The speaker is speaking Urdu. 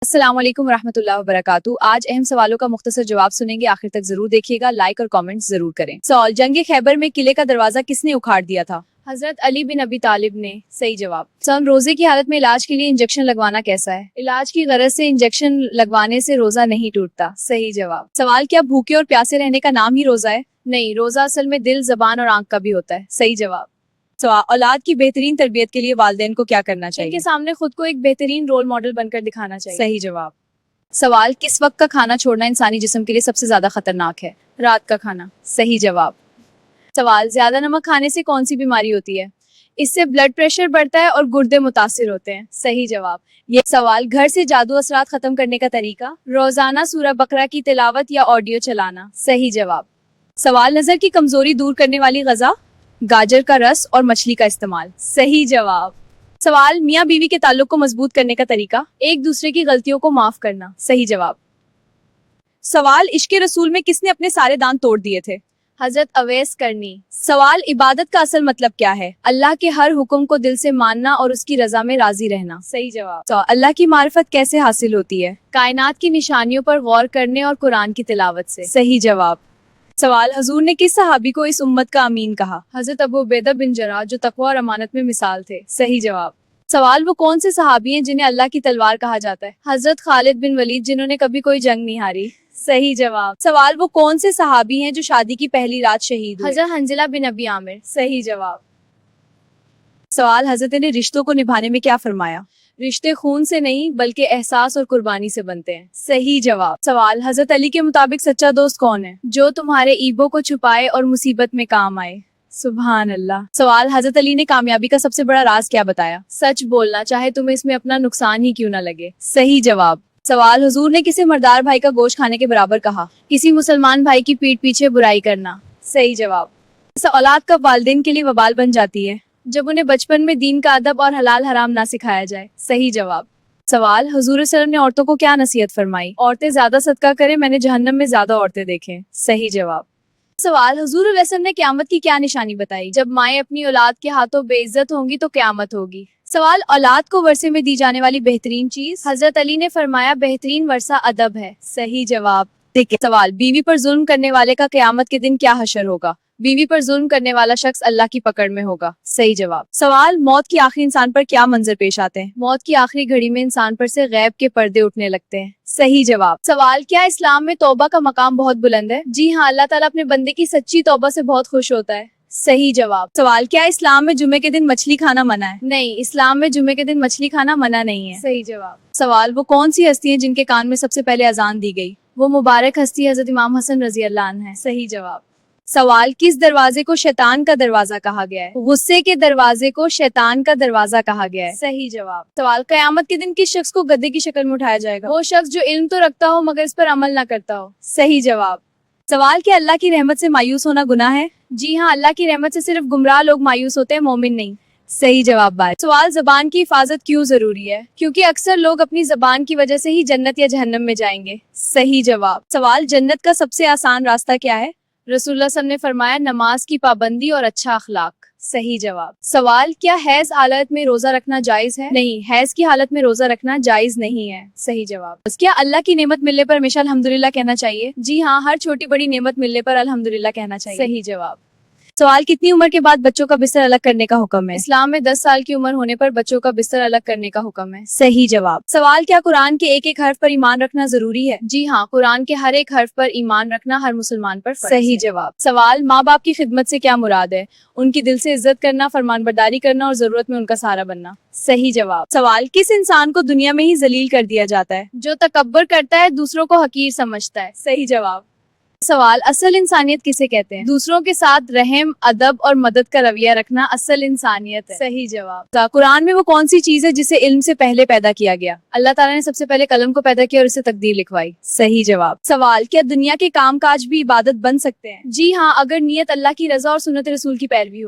السلام علیکم ورحمۃ اللہ وبرکاتہ۔ آج اہم سوالوں کا مختصر جواب سنیں گے، آخر تک ضرور دیکھیے گا، لائک اور کامنٹ ضرور کریں۔ سوال: جنگ خیبر میں قلعے کا دروازہ کس نے اکھاڑ دیا تھا؟ حضرت علی بن ابی طالب نے۔ صحیح جواب۔ روزے کی حالت میں علاج کے لیے انجیکشن لگوانا کیسا ہے؟ علاج کی غرض سے انجیکشن لگوانے سے روزہ نہیں ٹوٹتا۔ صحیح جواب۔ سوال: کیا بھوکے اور پیاسے رہنے کا نام ہی روزہ ہے؟ نہیں، روزہ اصل میں دل، زبان اور آنکھ کا بھی ہوتا ہے۔ صحیح جواب۔ سوال: اولاد کی بہترین تربیت کے لیے والدین کو کیا کرنا چاہیے؟ ان کے سامنے خود کو ایک بہترین رول ماڈل بن کر دکھانا چاہیے۔ صحیح جواب۔ سوال: کس وقت کا کھانا چھوڑنا انسانی جسم کے لیے سب سے زیادہ خطرناک ہے؟ رات کا کھانا۔ صحیح جواب۔ سوال: زیادہ نمک کھانے سے کون سی بیماری ہوتی ہے؟ اس سے بلڈ پریشر بڑھتا ہے اور گردے متاثر ہوتے ہیں۔ صحیح جواب۔ یہ سوال: گھر سے جادو اثرات ختم کرنے کا طریقہ؟ روزانہ سورہ بقرہ کی تلاوت یا آڈیو چلانا۔ صحیح جواب۔ سوال: نظر کی کمزوری دور کرنے والی غذا؟ گاجر کا رس اور مچھلی کا استعمال۔ صحیح جواب۔ سوال: میاں بیوی کے تعلق کو مضبوط کرنے کا طریقہ؟ ایک دوسرے کی غلطیوں کو معاف کرنا۔ صحیح جواب۔ سوال: عشق رسول میں کس نے اپنے سارے دانت توڑ دیے تھے؟ حضرت اویس کرنی۔ سوال: عبادت کا اصل مطلب کیا ہے؟ اللہ کے ہر حکم کو دل سے ماننا اور اس کی رضا میں راضی رہنا۔ صحیح جواب۔ سوال: اللہ کی معرفت کیسے حاصل ہوتی ہے؟ کائنات کی نشانیوں پر غور کرنے اور قرآن کی تلاوت سے۔ صحیح جواب۔ سوال: حضور نے کس صحابی کو اس امت کا امین کہا؟ حضرت ابو عبیدہ بن جراح، جو تقوی اور امانت میں مثال تھے۔ صحیح جواب۔ سوال: وہ کون سے صحابی ہیں جنہیں اللہ کی تلوار کہا جاتا ہے؟ حضرت خالد بن ولید، جنہوں نے کبھی کوئی جنگ نہیں ہاری۔ صحیح جواب۔ سوال: وہ کون سے صحابی ہیں جو شادی کی پہلی رات شہید ہوئے؟ حضرت حنظلہ بن ابی عامر۔ صحیح جواب۔ سوال: حضرت نے رشتوں کو نبھانے میں کیا فرمایا؟ رشتے خون سے نہیں بلکہ احساس اور قربانی سے بنتے ہیں۔ صحیح جواب۔ سوال: حضرت علی کے مطابق سچا دوست کون ہے؟ جو تمہارے ایبوں کو چھپائے اور مصیبت میں کام آئے۔ سبحان اللہ۔ سوال: حضرت علی نے کامیابی کا سب سے بڑا راز کیا بتایا؟ سچ بولنا، چاہے تمہیں اس میں اپنا نقصان ہی کیوں نہ لگے۔ صحیح جواب۔ سوال: حضور نے کسی مردار بھائی کا گوشت کھانے کے برابر کہا؟ کسی مسلمان بھائی کی پیٹھ پیچھے برائی کرنا۔ صحیح جواب۔ اس اولاد کب والدین کے لیے وبال بن جاتی ہے؟ جب انہیں بچپن میں دین کا ادب اور حلال حرام نہ سکھایا جائے۔ صحیح جواب۔ سوال: حضور صلی اللہ علیہ وسلم نے عورتوں کو کیا نصیحت فرمائی؟ عورتیں زیادہ صدقہ کریں، میں نے جہنم میں زیادہ عورتیں دیکھیں۔ صحیح جواب۔ سوال: حضور صلی اللہ علیہ وسلم نے قیامت کی کیا نشانی بتائی؟ جب مائیں اپنی اولاد کے ہاتھوں بے عزت ہوں گی تو قیامت ہوگی۔ سوال: اولاد کو ورثے میں دی جانے والی بہترین چیز؟ حضرت علی نے فرمایا بہترین ورثہ ادب ہے۔ صحیح جواب۔ سوال: بیوی پر ظلم کرنے والے کا قیامت کے دن کیا حشر ہوگا؟ بیوی پر ظلم کرنے والا شخص اللہ کی پکڑ میں ہوگا۔ صحیح جواب۔ سوال: موت کی آخری انسان پر کیا منظر پیش آتے ہیں؟ موت کی آخری گھڑی میں انسان پر سے غیب کے پردے اٹھنے لگتے ہیں۔ صحیح جواب۔ سوال: کیا اسلام میں توبہ کا مقام بہت بلند ہے؟ جی ہاں، اللہ تعالیٰ اپنے بندے کی سچی توبہ سے بہت خوش ہوتا ہے۔ صحیح جواب۔ سوال: کیا اسلام میں جمعے کے دن مچھلی کھانا منع ہے؟ نہیں، اسلام میں جمعے کے دن مچھلی کھانا منع نہیں ہے۔ صحیح جواب۔ سوال: وہ کون سی ہستی ہیں جن کے کان میں سب سے پہلے اذان دی گئی؟ وہ مبارک ہستی حضرت امام حسن رضی اللہ عنہ ہے۔ صحیح جواب۔ سوال: کس دروازے کو شیطان کا دروازہ کہا گیا ہے؟ غصے کے دروازے کو شیطان کا دروازہ کہا گیا ہے۔ صحیح جواب۔ سوال: قیامت کے دن کس شخص کو گدھے کی شکل میں اٹھایا جائے گا؟ وہ شخص جو علم تو رکھتا ہو مگر اس پر عمل نہ کرتا ہو۔ صحیح جواب۔ سوال: کیا اللہ کی رحمت سے مایوس ہونا گناہ ہے؟ جی ہاں، اللہ کی رحمت سے صرف گمراہ لوگ مایوس ہوتے ہیں، مومن نہیں۔ صحیح جواب۔ سوال: زبان کی حفاظت کیوں ضروری ہے؟ کیونکہ اکثر لوگ اپنی زبان کی وجہ سے ہی جنت یا جہنم میں جائیں گے۔ صحیح جواب۔ سوال: جنت کا سب سے آسان راستہ کیا ہے؟ رسول اللہ صلی اللہ علیہ وسلم نے فرمایا نماز کی پابندی اور اچھا اخلاق۔ صحیح جواب۔ سوال: کیا حیض حالت میں روزہ رکھنا جائز ہے؟ نہیں، حیض کی حالت میں روزہ رکھنا جائز نہیں ہے۔ صحیح جواب۔ کیا اللہ کی نعمت ملنے پر ہمیشہ الحمدللہ کہنا چاہیے؟ جی ہاں، ہر چھوٹی بڑی نعمت ملنے پر الحمدللہ کہنا چاہیے۔ صحیح جواب۔ سوال: کتنی عمر کے بعد بچوں کا بستر الگ کرنے کا حکم ہے؟ اسلام میں 10 سال کی عمر ہونے پر بچوں کا بستر الگ کرنے کا حکم ہے۔ صحیح جواب۔ سوال: کیا قرآن کے ایک ایک حرف پر ایمان رکھنا ضروری ہے؟ جی ہاں، قرآن کے ہر ایک حرف پر ایمان رکھنا ہر مسلمان پر فرض ہے۔ صحیح جواب۔ سوال: ماں باپ کی خدمت سے کیا مراد ہے؟ ان کی دل سے عزت کرنا، فرمان برداری کرنا اور ضرورت میں ان کا سہارا بننا۔ صحیح جواب۔ سوال: کس انسان کو دنیا میں ہی ذلیل کر دیا جاتا ہے؟ جو تکبر کرتا ہے، دوسروں کو حقیر سمجھتا ہے۔ صحیح جواب۔ سوال: اصل انسانیت کسے کہتے ہیں؟ دوسروں کے ساتھ رحم، ادب اور مدد کا رویہ رکھنا اصل انسانیت ہے۔ صحیح جواب۔ قرآن میں وہ کون سی چیز ہے جسے علم سے پہلے پیدا کیا گیا؟ اللہ تعالیٰ نے سب سے پہلے قلم کو پیدا کیا اور اسے تقدیر لکھوائی۔ صحیح جواب۔ سوال: کیا دنیا کے کام کاج بھی عبادت بن سکتے ہیں؟ جی ہاں، اگر نیت اللہ کی رضا اور سنت رسول کی پیروی ہو۔